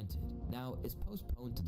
granted. Now it's postponed to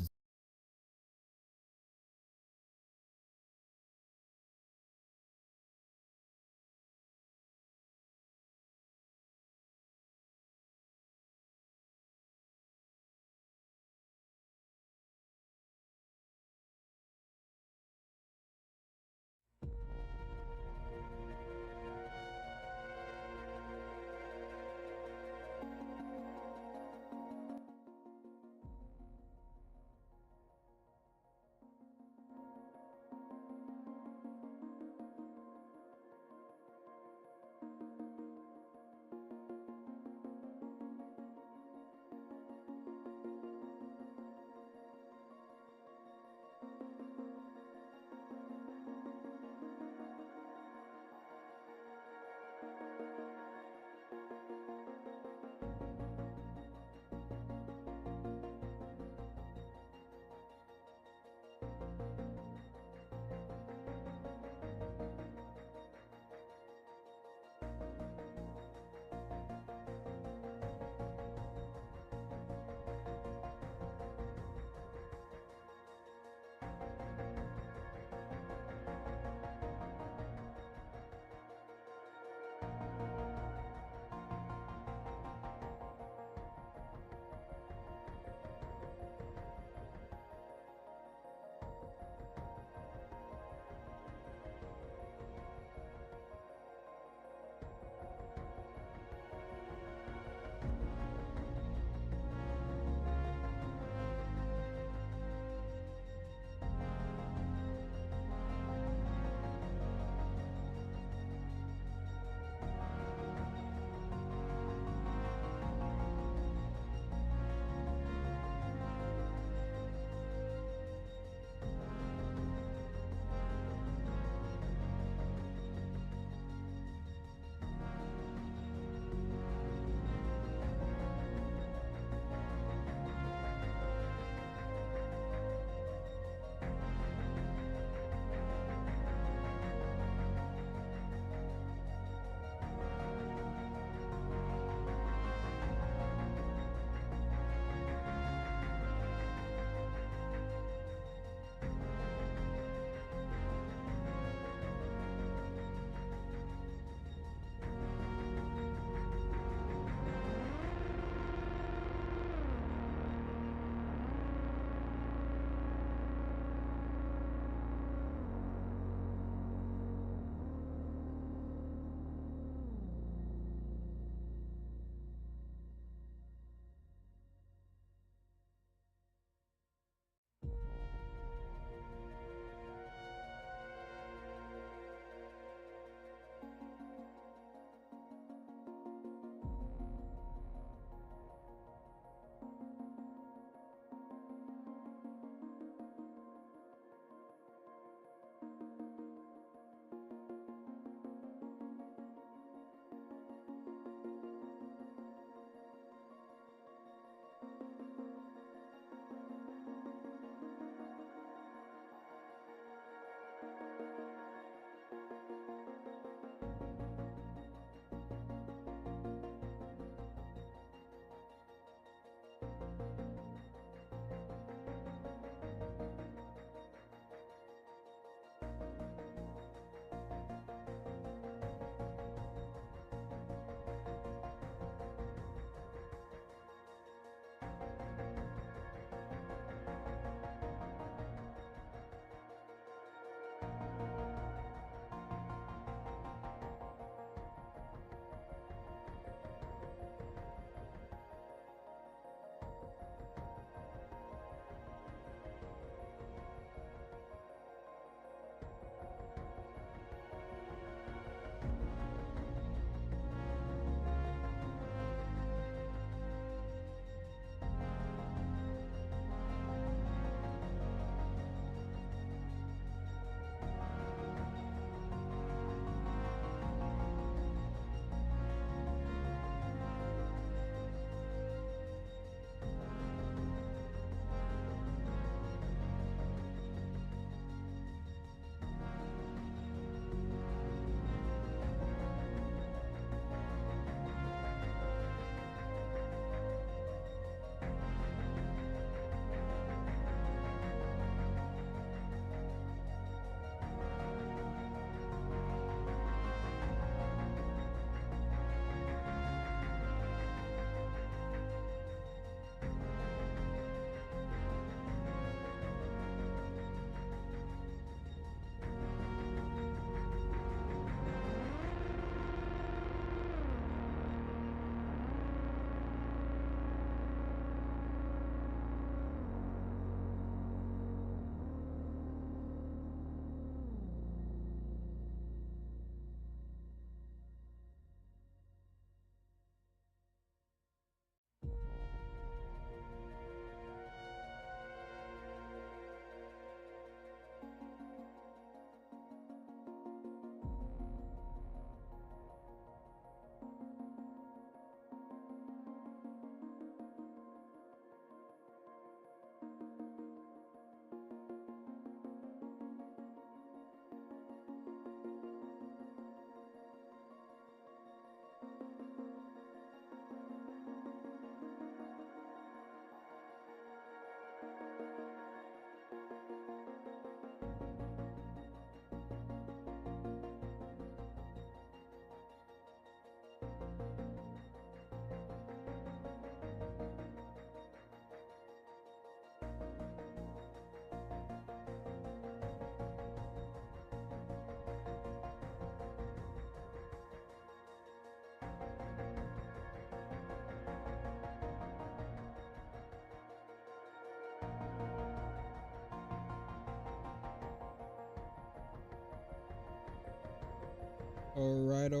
All right.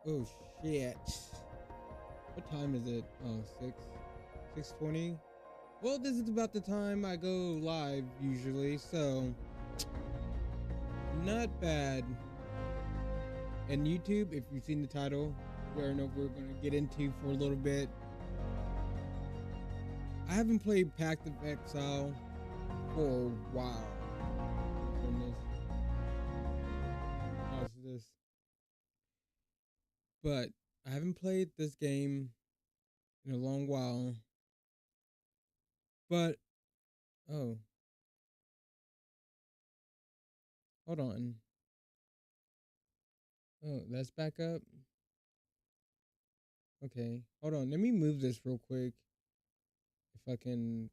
Oh shit. What time is it? Oh, 6:20. Well, this is about the time I go live usually, so not bad. And YouTube, if you've seen the title, you already know what we're gonna get into for a little bit. I haven't played Path of Exile for a while. Goodness. How's this? But I haven't played this game in a long while. But oh, hold on. Oh, that's back up. Okay, hold on. Let me move this real quick. If I can.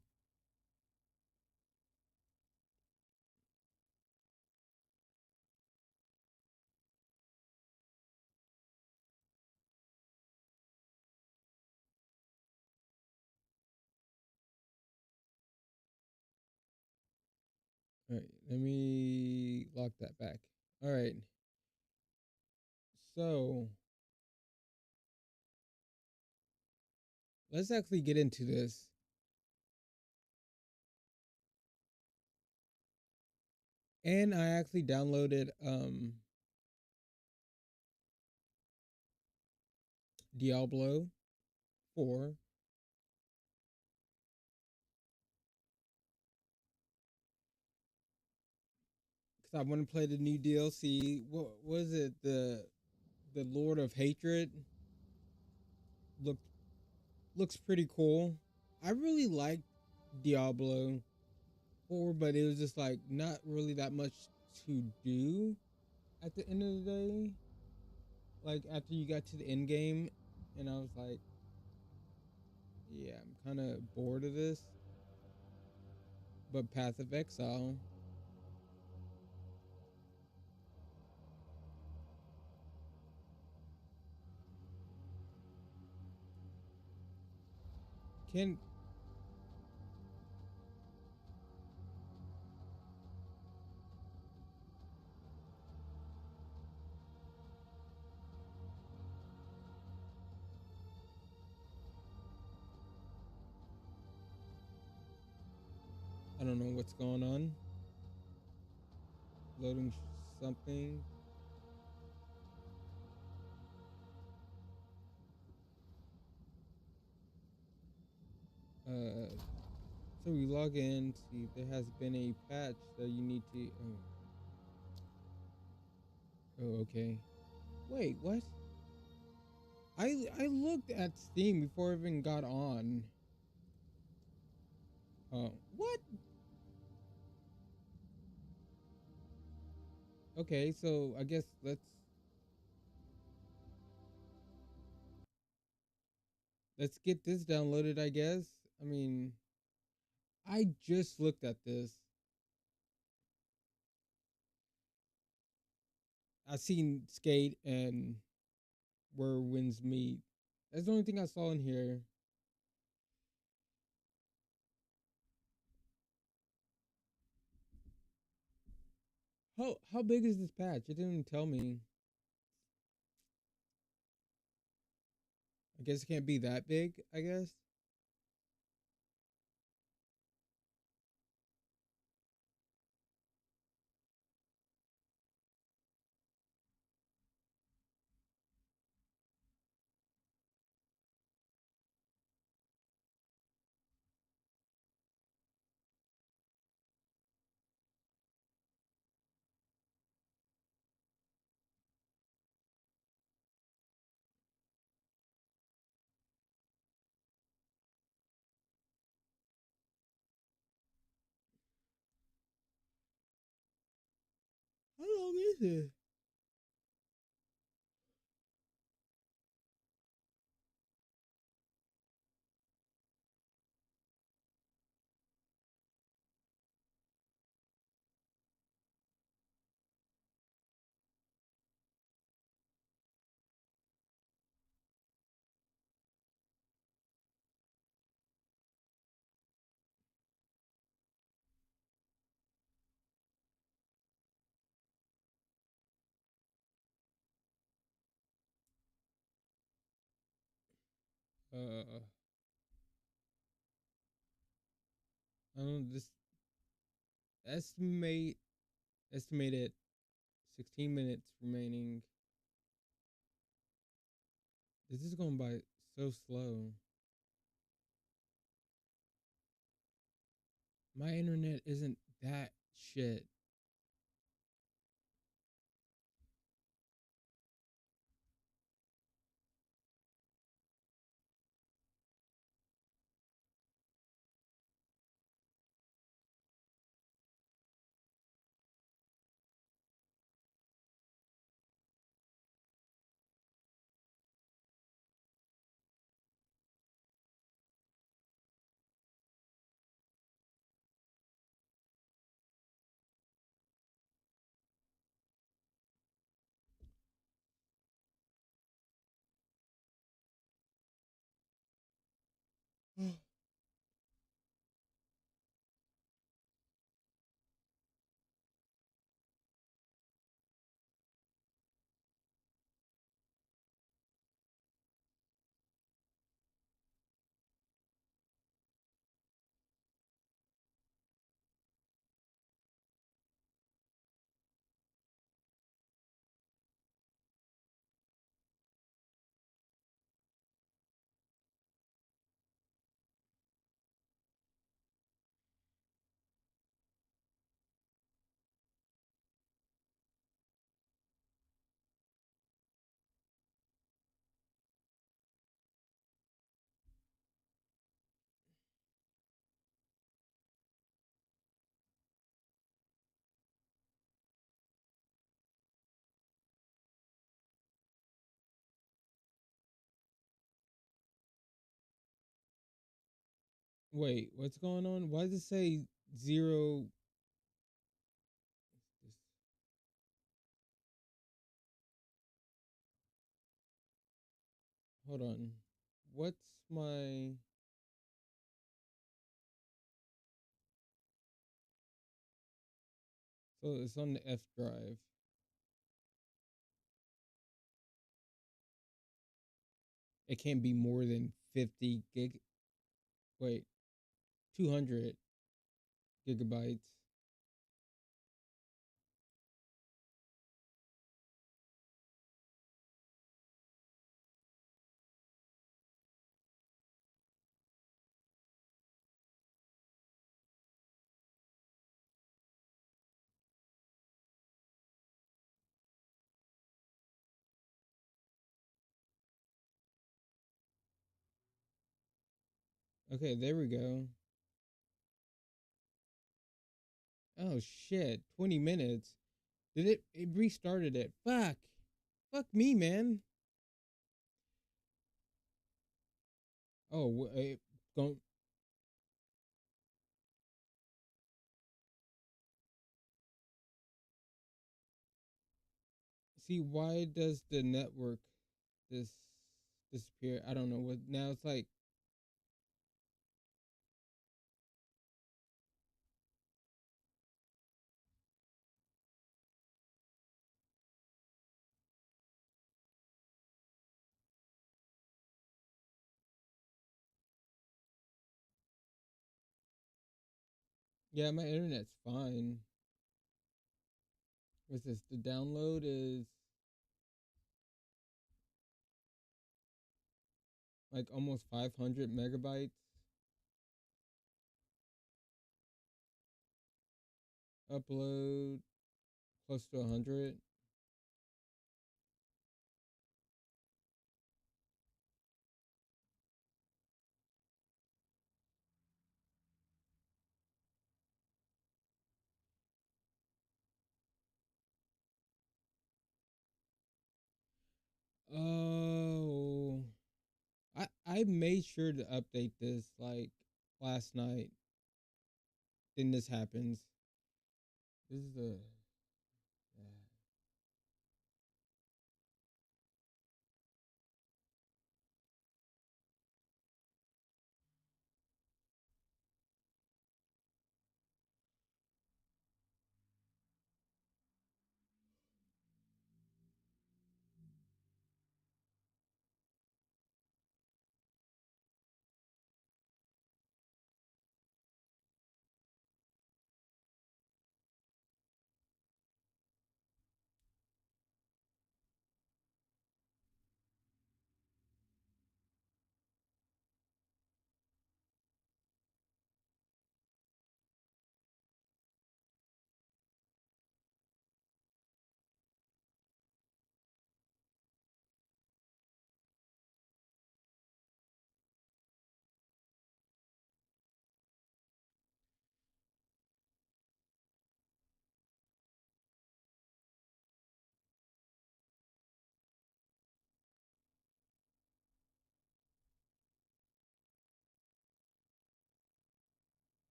All right, let me lock that back. All right. So let's actually get into this. And I actually downloaded Diablo 4. Because I want to play the new DLC. What was it? The Lord of Hatred looked looks pretty cool. I really liked Diablo 4, but it was just like not really that much to do at the end of the day. Like after you got to the end game, and I was like, yeah, I'm kind of bored of this. But Path of Exile, can I don't know what's going on. Loading something. So we log in. See, there has been a patch that you need to. Oh, okay. Wait, what? I looked at Steam before I even got on. Oh, what? Okay, so I guess let's get this downloaded. I guess. I mean, I just looked at this. I seen Skate and Where Winds Meet. That's the only thing I saw in here. How big is this patch? It didn't even tell me. I guess it can't be that big, I guess. How long is it? Uh, I don't just estimate estimated 16 minutes remaining. This is going by so slow. My internet isn't that shit. Wait, what's going on? Why does it say zero? Hold on. What's my? So it's on the F drive. It can't be more than 50 gig. Wait, 200 gigabytes. Okay, there we go. Oh shit, 20 minutes. Did it restarted it? Fuck. Fuck me, man. Oh, wait, don't see why does the network this disappear? I don't know what now it's like. Yeah, my internet's fine. What's this? The download is like almost 500 megabytes. Upload close to 100. Oh, I made sure to update this like last night. Then this happens. This is the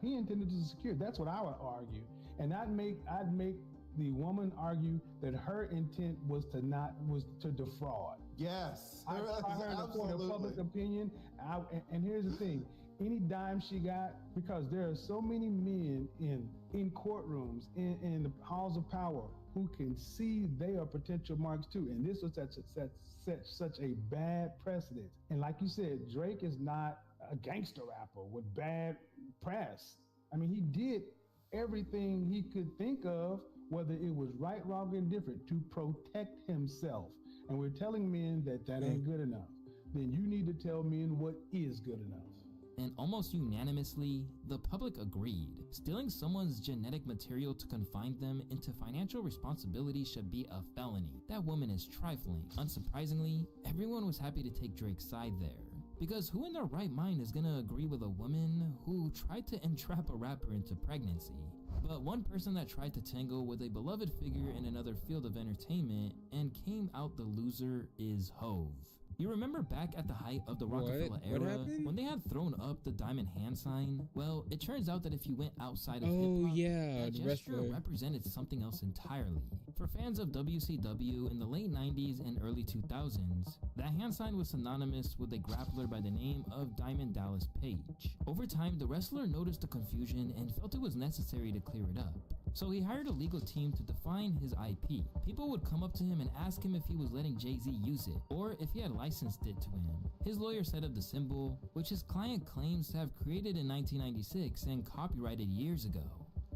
He intended to secure. That's what I would argue, and I'd make the woman argue that her intent was to defraud. Yes, I heard in the court of public opinion, and here's the thing: any dime she got, because there are so many men in courtrooms, in the halls of power, who can see they are potential marks too. And this was such a bad precedent. And like you said, Drake is not a gangster rapper with bad press. I mean, he did everything he could think of, whether it was right, wrong, or indifferent, to protect himself. And we're telling men that ain't good enough. Then you need to tell men what is good enough. And almost unanimously, the public agreed. Stealing someone's genetic material to confine them into financial responsibility should be a felony. That woman is trifling. Unsurprisingly, everyone was happy to take Drake's side there. Because who in their right mind is gonna agree with a woman who tried to entrap a rapper into pregnancy? But one person that tried to tangle with a beloved figure in another field of entertainment and came out the loser is Hove. You remember back at the height of the Rockefeller era, when they had thrown up the diamond hand sign? Well, it turns out that if you went outside of hip-hop, that gesture represented something else entirely. For fans of WCW in the late 90s and early 2000s, that hand sign was synonymous with a grappler by the name of Diamond Dallas Page. Over time, the wrestler noticed the confusion and felt it was necessary to clear it up. So he hired a legal team to define his IP. People would come up to him and ask him if he was letting Jay-Z use it, or if he had licensed it to him. His lawyer set up the symbol, which his client claims to have created in 1996 and copyrighted years ago.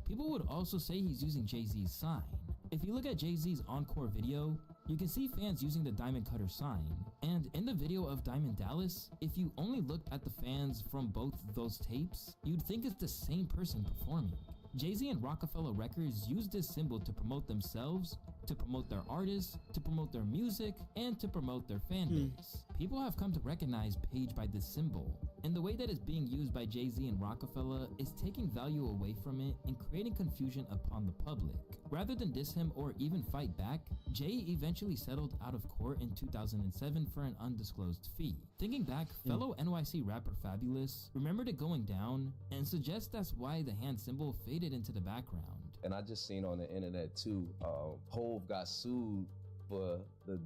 People would also say he's using Jay-Z's sign. If you look at Jay-Z's encore video, you can see fans using the Diamond Cutter sign. And in the video of Diamond Dallas, if you only looked at the fans from both those tapes, you'd think it's the same person performing. Jay-Z and Rockefeller Records used this symbol to promote themselves, to promote their artists, to promote their music, and to promote their fan base. People have come to recognize Page by this symbol, and the way that it's being used by Jay-Z and Rockefeller is taking value away from it and creating confusion upon the public. Rather than diss him or even fight back, Jay eventually settled out of court in 2007 for an undisclosed fee. Thinking back, fellow NYC rapper Fabulous remembered it going down and suggests that's why the hand symbol faded into the background. And I just seen on the internet too, Hove got sued for the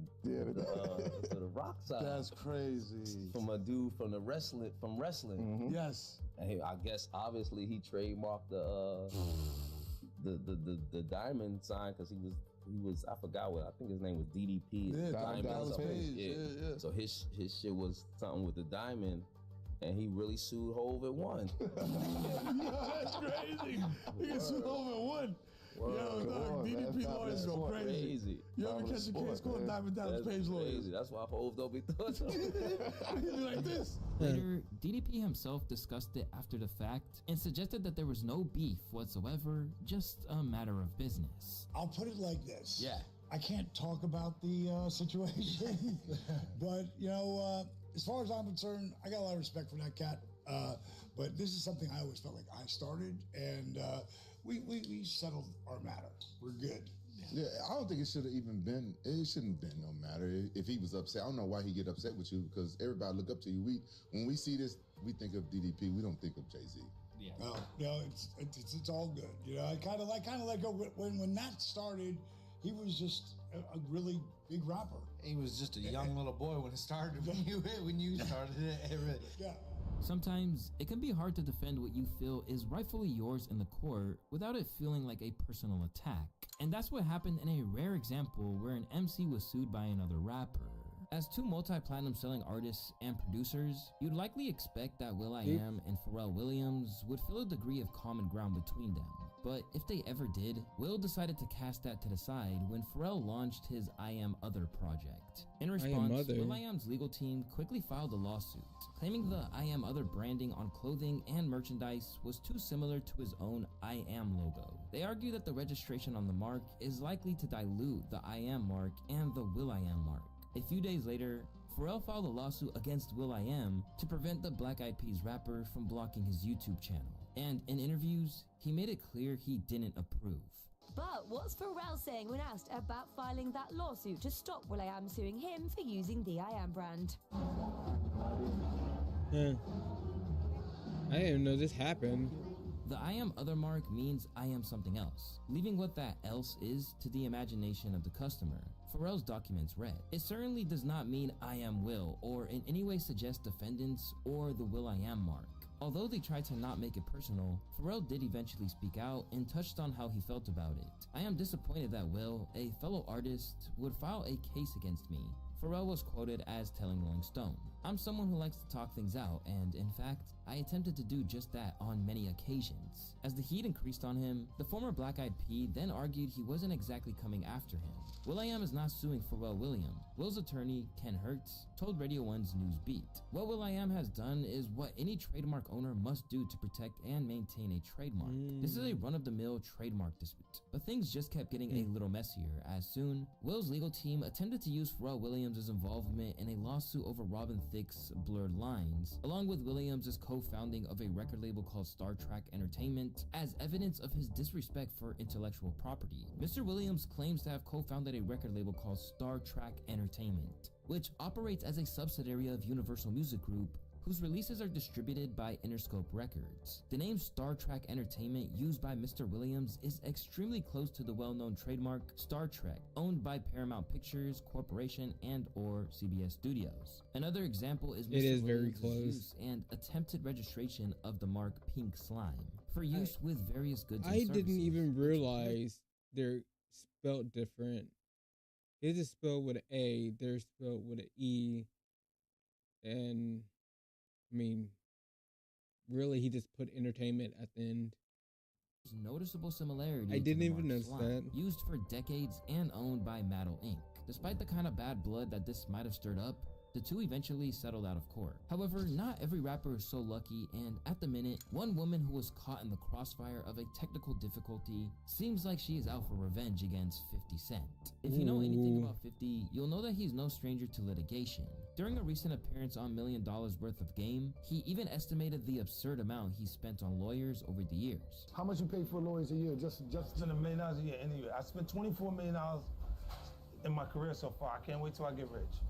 rock side. That's crazy. From a dude from wrestling. Mm-hmm. Yes. And I guess obviously he trademarked the diamond sign because he was I forgot what, I think his name was DDP. Yeah, Diamond Dallas Page. Yeah. Yeah. So his shit was something with the diamond. And he really sued Hove and won. Yeah, that's crazy. He can sue Hove and won. Yo, dog, DDP lawyers go crazy. You ever catch a case called Diamond Dallas Page lawyers? That's why Hove don't be doing He be like this. Later, DDP himself discussed it after the fact and suggested that there was no beef whatsoever, just a matter of business. I'll put it like this. Yeah. I can't talk about the situation, but as far as I'm concerned, I got a lot of respect for that cat. But this is something I always felt like I started, and we settled our matter. We're good. Yeah, I don't think it should have even been. It shouldn't have been no matter if he was upset. I don't know why he get upset with you because everybody look up to you. When we see this, we think of DDP. We don't think of Jay-Z. Yeah. No, it's all good. I kind of let go when that started. He was just a really big rapper. He was just a young little boy when it started. When you started it. Yeah. Sometimes it can be hard to defend what you feel is rightfully yours in the court without it feeling like a personal attack. And that's what happened in a rare example where an MC was sued by another rapper. As two multi-platinum selling artists and producers, you'd likely expect that will.i.am and Pharrell Williams would feel a degree of common ground between them. But if they ever did, Will decided to cast that to the side when Pharrell launched his I Am Other project. In response, will.i.am's legal team quickly filed a lawsuit, claiming the I Am Other branding on clothing and merchandise was too similar to his own I Am logo. They argue that the registration on the mark is likely to dilute the I Am mark and the will.i.am mark. A few days later, Pharrell filed a lawsuit against will.i.am to prevent the Black Eyed Peas rapper from blocking his YouTube channel. And in interviews, he made it clear he didn't approve. But what's Pharrell saying when asked about filing that lawsuit to stop will.i.am suing him for using the I Am brand? I didn't even know this happened. The I am other mark means I am something else, leaving what that else is to the imagination of the customer. Pharrell's documents read. It certainly does not mean I am Will or in any way suggest defendants or the Will I am mark. Although they tried to not make it personal, Pharrell did eventually speak out and touched on how he felt about it. I am disappointed that Will, a fellow artist, would file a case against me. Pharrell was quoted as telling Rolling Stone, "I'm someone who likes to talk things out, and in fact, I attempted to do just that on many occasions." As the heat increased on him, the former Black Eyed P then argued he wasn't exactly coming after him. will.i.am is not suing Pharrell Williams. Will's attorney, Ken Hertz, told Radio 1's News Beat, "What will.i.am has done is what any trademark owner must do to protect and maintain a trademark. This is a run-of-the-mill trademark dispute." But things just kept getting a little messier, as soon, Will's legal team attempted to use Pharrell Williams' involvement in a lawsuit over Robin Thicke's Blurred Lines, along with Williams' co-founding of a record label called Star Trek Entertainment, as evidence of his disrespect for intellectual property. Mr. Williams claims to have co-founded a record label called Star Trek Entertainment, which operates as a subsidiary of Universal Music Group, whose releases are distributed by Interscope Records. The name Star Trek Entertainment used by Mr. Williams is extremely close to the well-known trademark Star Trek, owned by Paramount Pictures Corporation and or CBS Studios. Another example is Mr. Williams' use and attempted registration of the mark Pink Slime for use with various goods and services. I didn't even realize they're spelled different. His is spelled with an A, they're spelled with an E, and I mean, really, he just put entertainment at the end. Noticeable similarity. I didn't to the even mark notice Slime, that. used for decades and owned by Mattel Inc. Despite the kind of bad blood that this might have stirred up, the two eventually settled out of court. However, not every rapper is so lucky, and at the minute, one woman who was caught in the crossfire of a technical difficulty seems like she is out for revenge against 50 Cent. If you know anything about 50, you'll know that he's no stranger to litigation. During a recent appearance on $1 Million Worth of Game, he even estimated the absurd amount he spent on lawyers over the years. How much you pay for lawyers a year? Just $1 million a year. Anyway, I spent $24 million in my career so far. I can't wait till I get rich.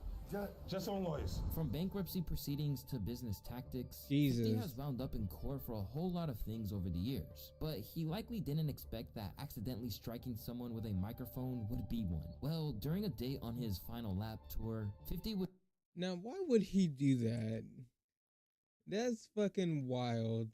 Just on lawyers. From bankruptcy proceedings to business tactics, Jesus. 50 has wound up in court for a whole lot of things over the years. But he likely didn't expect that accidentally striking someone with a microphone would be one. Well, during a date on his Final Lap tour, 50 would... Now, why would he do that? That's fucking wild.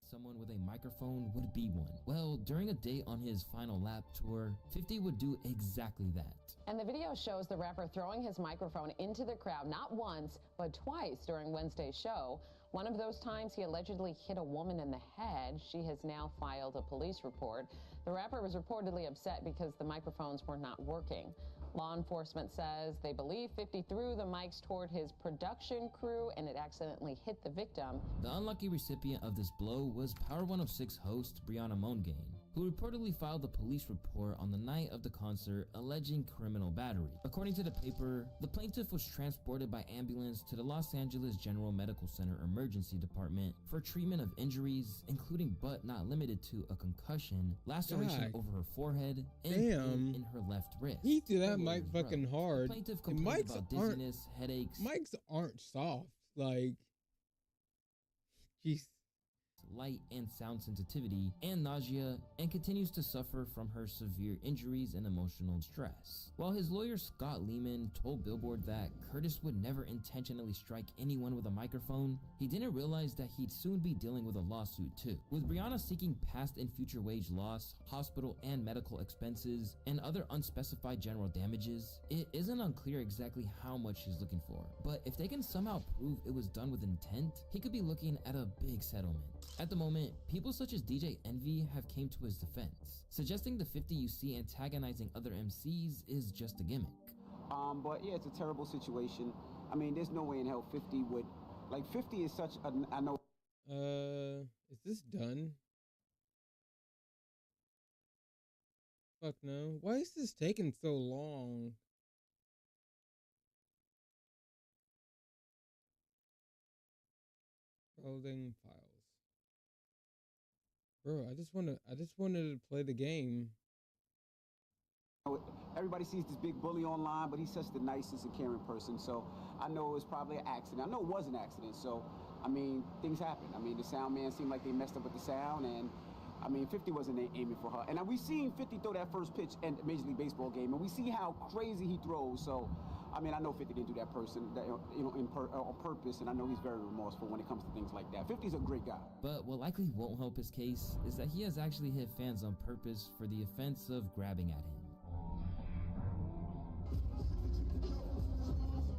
Someone with a microphone would be one. Well, during a date on his Final Lap tour, 50 would do exactly that. And the video shows the rapper throwing his microphone into the crowd not once, but twice during Wednesday's show. One of those times he allegedly hit a woman in the head. She has now filed a police report. The rapper was reportedly upset because the microphones were not working. Law enforcement says they believe 50 threw the mics toward his production crew and it accidentally hit the victim. The unlucky recipient of this blow was Power 106 host Brianna Mongane, who reportedly filed a police report on the night of the concert alleging criminal battery. According to the paper, the plaintiff was transported by ambulance to the Los Angeles General Medical Center Emergency Department for treatment of injuries, including but not limited to a concussion, laceration over her forehead, and in her left wrist. He threw that mic fucking hard. The plaintiff complained about dizziness, headaches. Mics aren't soft. Like, jeez. Light and sound sensitivity, and nausea, and continues to suffer from her severe injuries and emotional stress. While his lawyer Scott Lehman told Billboard that Curtis would never intentionally strike anyone with a microphone, he didn't realize that he'd soon be dealing with a lawsuit too. With Brianna seeking past and future wage loss, hospital and medical expenses, and other unspecified general damages, it isn't unclear exactly how much she's looking for. But if they can somehow prove it was done with intent, he could be looking at a big settlement. At the moment, people such as DJ Envy have came to his defense, suggesting the 50 you see antagonizing other MCs is just a gimmick. But yeah, it's a terrible situation. I mean, there's no way in hell 50 would, like 50 is such a, I know. Is this done? Fuck no. Why is this taking so long? Loading files. Bro, I just wanted to play the game. Everybody sees this big bully online, but he's such the nicest and caring person. So I know it was probably an accident. I know it was an accident. So I mean, things happen. I mean, the sound man seemed like they messed up with the sound, and I mean, 50 wasn't aiming for her. And we seen 50 throw that first pitch in Major League Baseball game, and we see how crazy he throws. So, I mean, I know 50 didn't do that on purpose, and I know he's very remorseful when it comes to things like that. 50's a great guy. But what likely won't help his case is that he has actually hit fans on purpose for the offense of grabbing at him.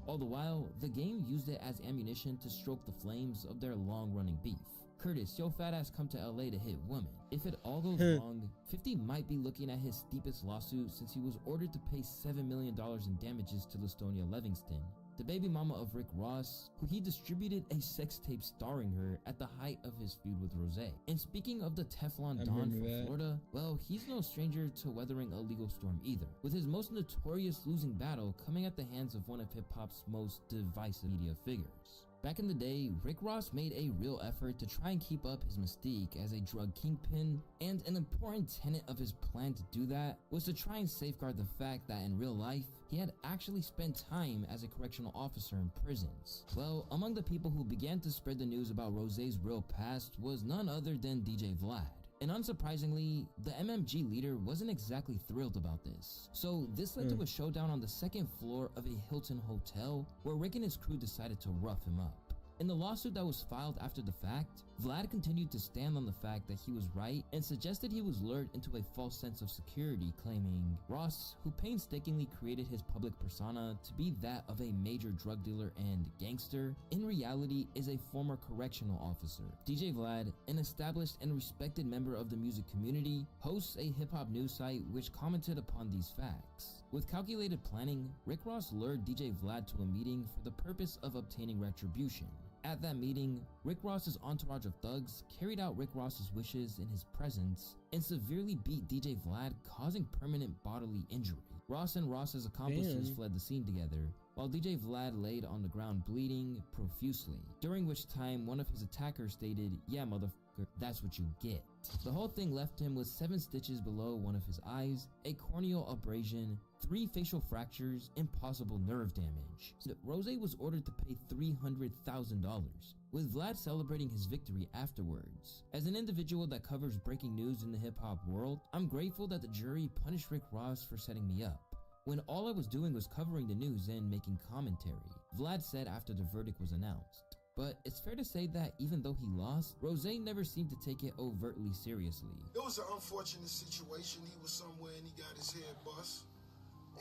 All the while, the game used it as ammunition to stoke the flames of their long-running beef. Curtis, yo fat ass come to LA to hit women. If it all goes wrong, 50 might be looking at his steepest lawsuit since he was ordered to pay $7 million in damages to Listonia Livingston, the baby mama of Rick Ross, who he distributed a sex tape starring her at the height of his feud with Rose. And speaking of the Teflon Don from Florida, well, he's no stranger to weathering a legal storm either, with his most notorious losing battle coming at the hands of one of hip-hop's most divisive media figures. Back in the day, Rick Ross made a real effort to try and keep up his mystique as a drug kingpin, and an important tenet of his plan to do that was to try and safeguard the fact that in real life, he had actually spent time as a correctional officer in prisons. Well, among the people who began to spread the news about Rose's real past was none other than DJ Vlad. And unsurprisingly, the MMG leader wasn't exactly thrilled about this. So this led to a showdown on the second floor of a Hilton hotel where Rick and his crew decided to rough him up. In the lawsuit that was filed after the fact, Vlad continued to stand on the fact that he was right and suggested he was lured into a false sense of security, claiming Ross, who painstakingly created his public persona to be that of a major drug dealer and gangster, in reality is a former correctional officer. DJ Vlad, an established and respected member of the music community, hosts a hip-hop news site which commented upon these facts. With calculated planning, Rick Ross lured DJ Vlad to a meeting for the purpose of obtaining retribution. At that meeting, Rick Ross's entourage of thugs carried out Rick Ross's wishes in his presence and severely beat DJ Vlad, causing permanent bodily injury. Ross and Ross's accomplices fled the scene together, while DJ Vlad laid on the ground bleeding profusely, during which time one of his attackers stated, "Yeah, motherfucker, that's what you get." The whole thing left him with 7 stitches below one of his eyes, a corneal abrasion, 3 facial fractures, and possible nerve damage. Rose was ordered to pay $300,000, with Vlad celebrating his victory afterwards. As an individual that covers breaking news in the hip-hop world, I'm grateful that the jury punished Rick Ross for setting me up, when all I was doing was covering the news and making commentary, Vlad said after the verdict was announced. But it's fair to say that even though he lost, Rose never seemed to take it overtly seriously. It was an unfortunate situation. He was somewhere and he got his head bust.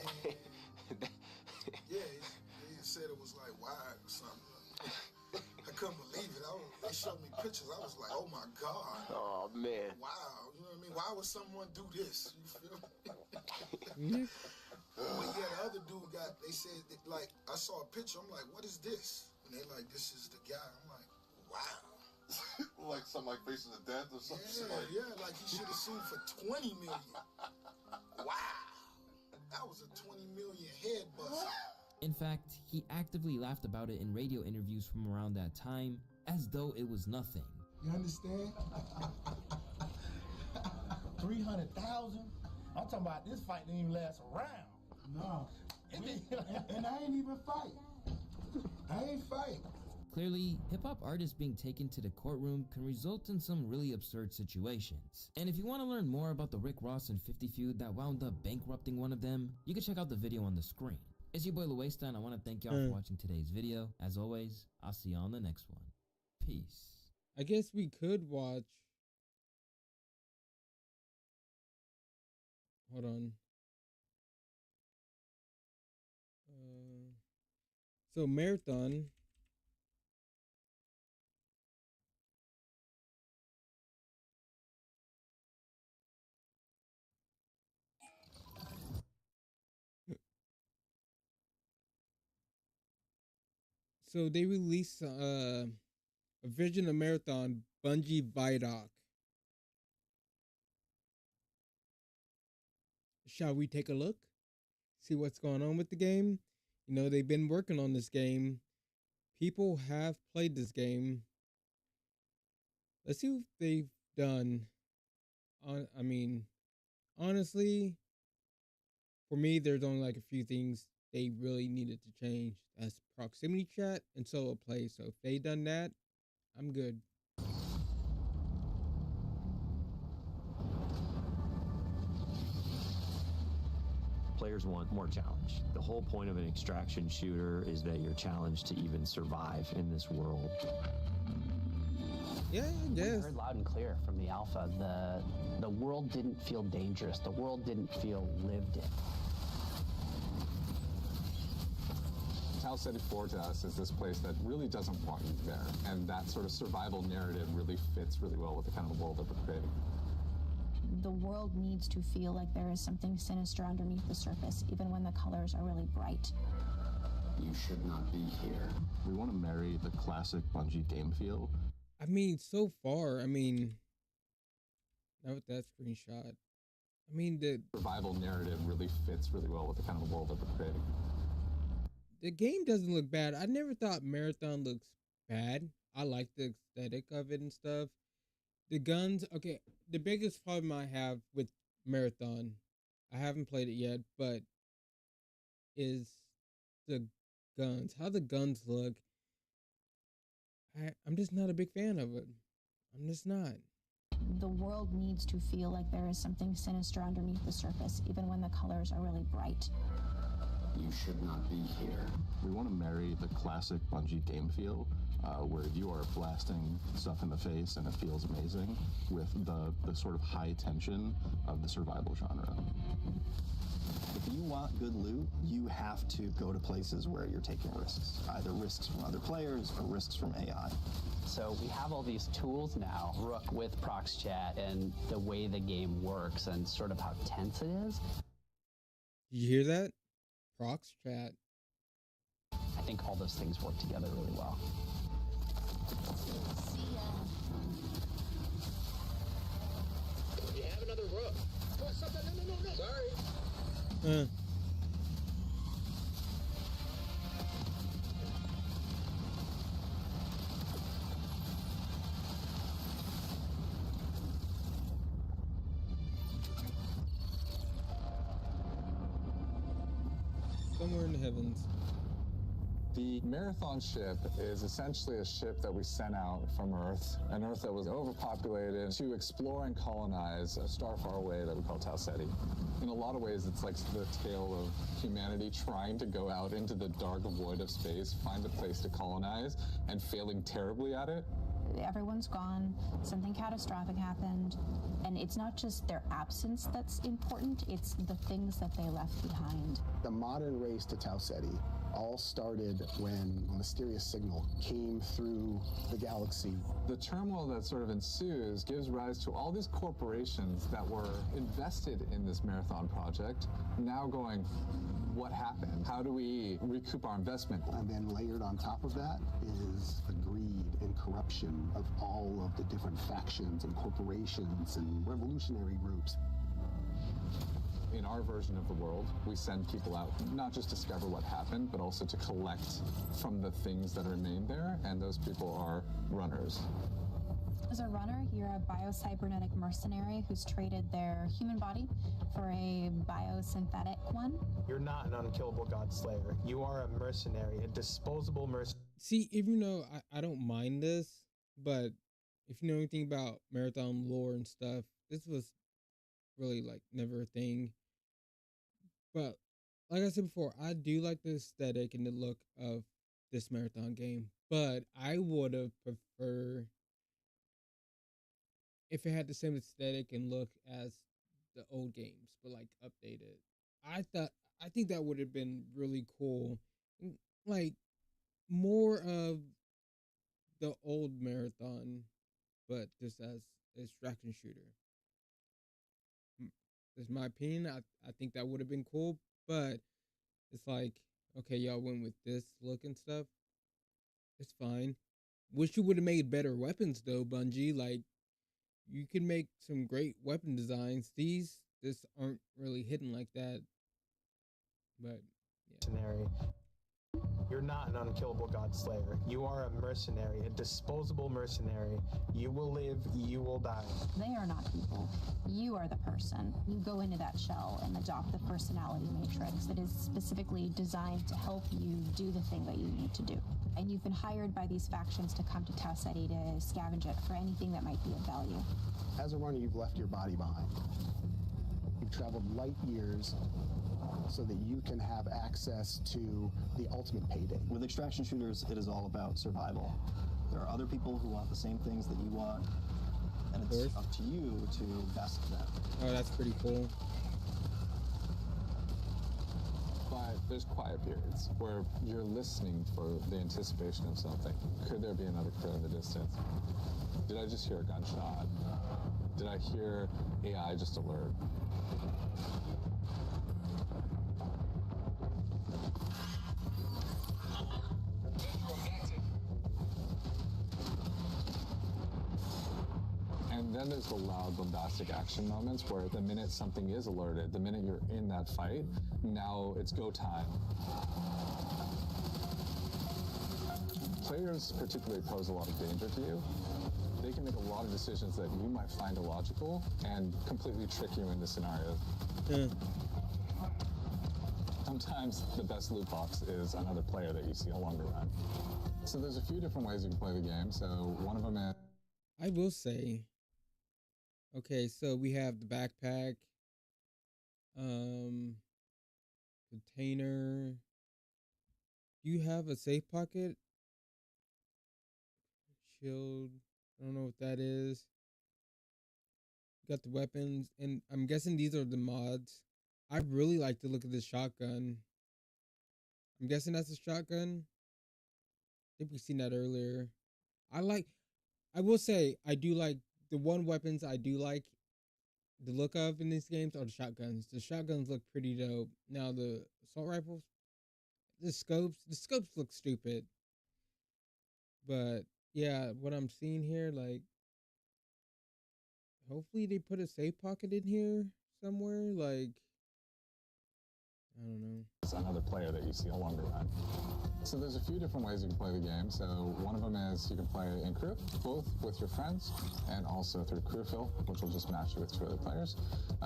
And yeah, he said it was like wide or something. I couldn't believe it. They showed me pictures. I was like, oh my God. Oh man. Wow. You know what I mean? Why would someone do this? You feel me? But yeah, the other dude they said, like, I saw a picture. I'm like, what is this? And they're like, this is the guy. I'm like, wow. Like something like Facing the Death or something? Yeah, like he should have sued for $20 million. Wow. That was a $20 million head bust. In fact, he actively laughed about it in radio interviews from around that time, as though it was nothing. You understand? 300,000? I'm talking about this fight didn't even last a round. No. And I ain't even fight. I ain't fight. Clearly, hip-hop artists being taken to the courtroom can result in some really absurd situations. And if you want to learn more about the Rick Ross and 50 feud that wound up bankrupting one of them, you can check out the video on the screen. It's your boy Luwaystan. I want to thank y'all for watching today's video. As always, I'll see y'all on the next one. Peace. I guess we could watch. Hold on. So Marathon. So they released a Vision of Marathon Bungie Vidoc. Shall we take a look? See what's going on with the game? You know, they've been working on this game. People have played this game. Let's see what they've done. I mean, honestly, for me, there's only like a few things they really needed to change. That's proximity chat and solo play. So if they done that, I'm good. Players want more challenge. The whole point of an extraction shooter is that you're challenged to even survive in this world. Yeah, I guess. We heard loud and clear from the alpha. The world didn't feel dangerous. The world didn't feel lived in. Tau Ceti 4 to us is this place that really doesn't want you there. And that sort of survival narrative really fits really well with the kind of world that we're creating. The world needs to feel like there is something sinister underneath the surface, even when the colors are really bright. You should not be here. We want to marry the classic Bungie game feel. I mean, so far, not with that screenshot. The survival narrative really fits really well with the kind of world that we're creating. The game doesn't look bad. I never thought Marathon looks bad. I like the aesthetic of it and stuff. The guns, okay, the biggest problem I have with Marathon, I haven't played it yet, but is the guns. How the guns look. I'm just not a big fan of it. I'm just not. The world needs to feel like there is something sinister underneath the surface, even when the colors are really bright. You should not be here. We want to marry the classic Bungie game feel, where you are blasting stuff in the face and it feels amazing, with the sort of high tension of the survival genre. If you want good loot, you have to go to places where you're taking risks, either risks from other players or risks from AI. So we have all these tools now, Rook with ProxChat and the way the game works and sort of how tense it is. You hear that? ProxChat. I think all those things work together really well. You have another Rook. No. Sorry. Somewhere in the heavens. The Marathon ship is essentially a ship that we sent out from Earth, an Earth that was overpopulated, to explore and colonize a star far away that we call Tau Ceti. In a lot of ways, it's like the tale of humanity trying to go out into the dark void of space, find a place to colonize, and failing terribly at it. Everyone's gone, something catastrophic happened, and it's not just their absence that's important, it's the things that they left behind. The modern race to Tau Ceti all started when a mysterious signal came through the galaxy. The turmoil that sort of ensues gives rise to all these corporations that were invested in this Marathon project, now going, what happened? How do we recoup our investment? And then layered on top of that is the greed and corruption of all of the different factions and corporations and revolutionary groups. In our version of the world, we send people out not just to discover what happened, but also to collect from the things that remain there, and those people are runners. As a runner, you're a biocybernetic mercenary who's traded their human body for a biosynthetic one. You're not an unkillable god slayer. You are a mercenary, a disposable mercenary. See, even though I don't mind this, but if you know anything about Marathon lore and stuff, this was really like never a thing. But like I said before, I do like the aesthetic and the look of this Marathon game, but I would have preferred if it had the same aesthetic and look as the old games, but like updated. I think that would have been really cool. Like more of the old Marathon, but just as an extraction shooter. That's my opinion. I think that would have been cool, but it's like, okay, y'all went with this look and stuff. It's fine. Wish you would have made better weapons though, Bungie. Like, you can make some great weapon designs. These just aren't really hidden like that. But yeah. You're not an unkillable God Slayer. You are a mercenary, a disposable mercenary. You will live, you will die. They are not people. You are the person. You go into that shell and adopt the personality matrix that is specifically designed to help you do the thing that you need to do. And you've been hired by these factions to come to Tau Ceti to scavenge it for anything that might be of value. As a runner, you've left your body behind. You've traveled light years so that you can have access to the ultimate payday. With extraction shooters, it is all about survival. There are other people who want the same things that you want, and it's up to you to best them. Oh, that's pretty cool. But there's quiet periods where you're listening for the anticipation of something. Could there be another crew in the distance? Did I just hear a gunshot? Did I hear AI just alert? And then there's the loud, bombastic action moments where the minute something is alerted, the minute you're in that fight, now it's go time. Players particularly pose a lot of danger to you. They can make a lot of decisions that you might find illogical and completely trick you into scenarios. Sometimes the best loot box is another player that you see along the run. So there's a few different ways you can play the game. So one of them is... I will say, okay, so we have the backpack, container. Do you have a safe pocket? Shield. I don't know what that is. You got the weapons, and I'm guessing these are the mods. I really like to look at this shotgun. I'm guessing that's a shotgun. I think we've seen that earlier. I will say, I do like the one weapons I do like the look of in these games are the shotguns. The shotguns look pretty dope. Now the assault rifles, the scopes look stupid. But yeah, what I'm seeing here, like, hopefully they put a safe pocket in here somewhere. Like, I don't know. It's another player that you see along the run. So there's a few different ways you can play the game. So one of them is you can play in crew, both with your friends and also through crew fill, which will just match you with 2 other players.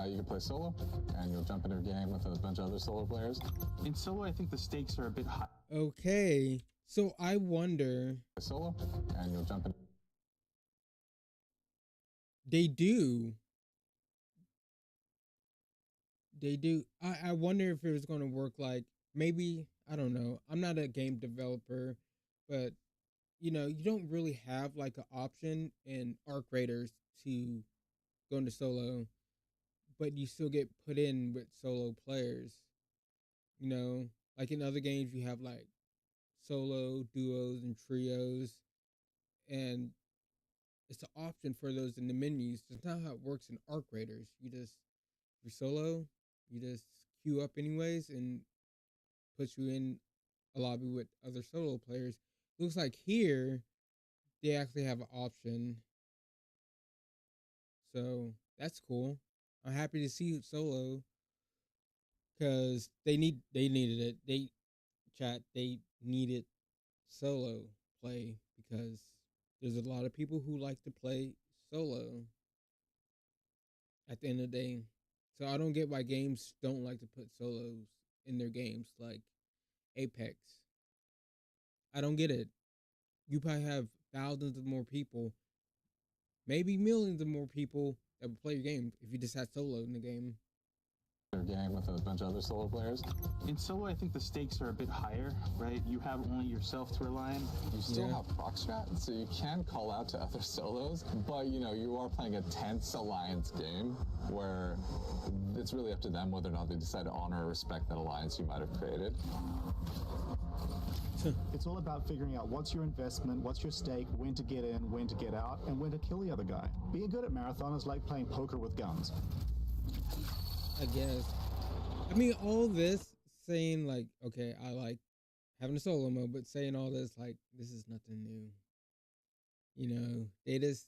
You can play solo, and you'll jump into a game with a bunch of other solo players. In solo, I think the stakes are a bit high. Okay, so I wonder. Solo, and you'll jump in. They do. I wonder if it was going to work like maybe, I don't know. I'm not a game developer, but you know, you don't really have like an option in Arc Raiders to go into solo, but you still get put in with solo players. You know, like in other games, you have like solo, duos, and trios, and it's an option for those in the menus. That's not how it works in Arc Raiders. You're solo, you just queue up anyways and puts you in a lobby with other solo players. Looks like here they actually have an option, so that's cool. I'm happy to see solo because they needed it. They needed solo play because there's a lot of people who like to play solo at the end of the day. So I don't get why games don't like to put solos in their games like Apex. I don't get it. You probably have thousands of more people, maybe millions of more people that would play your game if you just had solo in the game. Game with a bunch of other solo players. In solo, I think the stakes are a bit higher, right? You have only yourself to rely on. You still have proc strat, so you can call out to other solos, but you know, you are playing a tense alliance game where it's really up to them whether or not they decide to honor or respect that alliance you might have created. It's all about figuring out what's your investment, what's your stake, when to get in, when to get out, and when to kill the other guy. Being good at Marathon is like playing poker with guns. I guess. I mean, all this saying like, okay, I like having a solo mode, but saying all this like, this is nothing new. You know, they just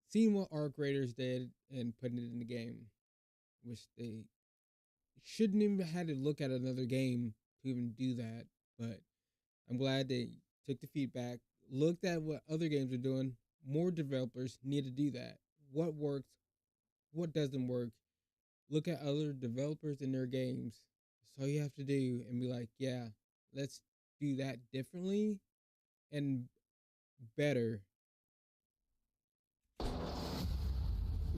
seen what Arc Raiders did and putting it in the game, which they shouldn't even have had to look at another game to even do that. But I'm glad they took the feedback, looked at what other games are doing. More developers need to do that. What works, what doesn't work. Look at other developers and their games. That's all you have to do and be like, yeah, let's do that differently and better.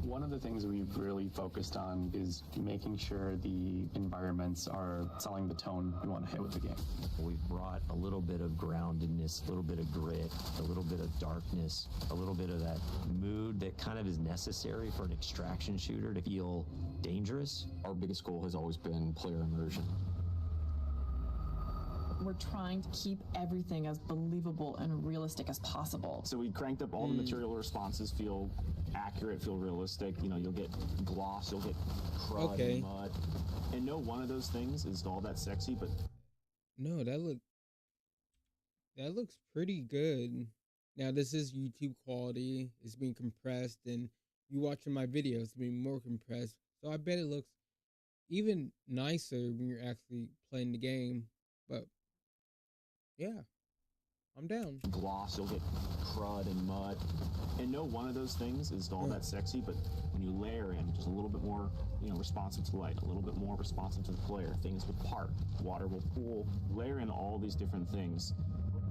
One of the things we've really focused on is making sure the environments are selling the tone we want to hit with the game. We've brought a little bit of groundedness, a little bit of grit, a little bit of darkness, a little bit of that mood that kind of is necessary for an extraction shooter to feel dangerous. Our biggest goal has always been player immersion. We're trying to keep everything as believable and realistic as possible. So we cranked up all the material responses, feel accurate, feel realistic. You know, you'll get gloss, you'll get crud and mud. And no one of those things is all that sexy, but no, that looks pretty good. Now this is YouTube quality. It's being compressed, and you watching my videos, it's being more compressed. So I bet it looks even nicer when you're actually playing the game. But yeah, I'm down. Gloss, you'll get crud and mud. And no one of those things is all that sexy, but when you layer in just a little bit more, you know, responsive to light, a little bit more responsive to the player, things will part, water will pool, layer in all these different things,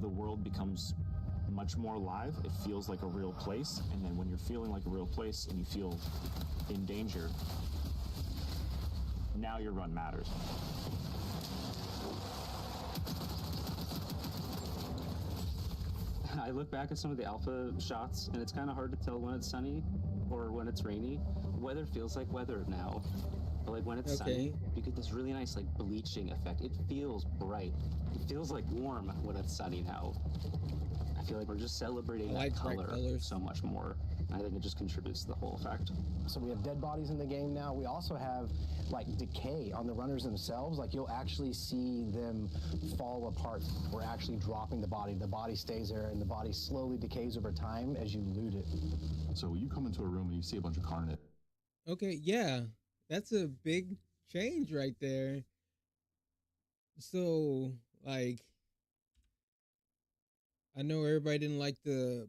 the world becomes much more alive. It feels like a real place. And then when you're feeling like a real place and you feel in danger, now your run matters. I look back at some of the alpha shots, and it's kind of hard to tell when it's sunny or when it's rainy. Weather feels like weather now. But like when it's sunny, you get this really nice like bleaching effect. It feels bright. It feels like warm when it's sunny now. I feel like we're just celebrating that color so much more. I think it just contributes to the whole effect. So we have dead bodies in the game now. We also have like decay on the runners themselves. Like you'll actually see them fall apart. We're actually dropping the body stays there, and the body slowly decays over time as you loot it. So you come into a room and you see a bunch of carnage. Okay, yeah, that's a big change right there. So like, I know everybody didn't like the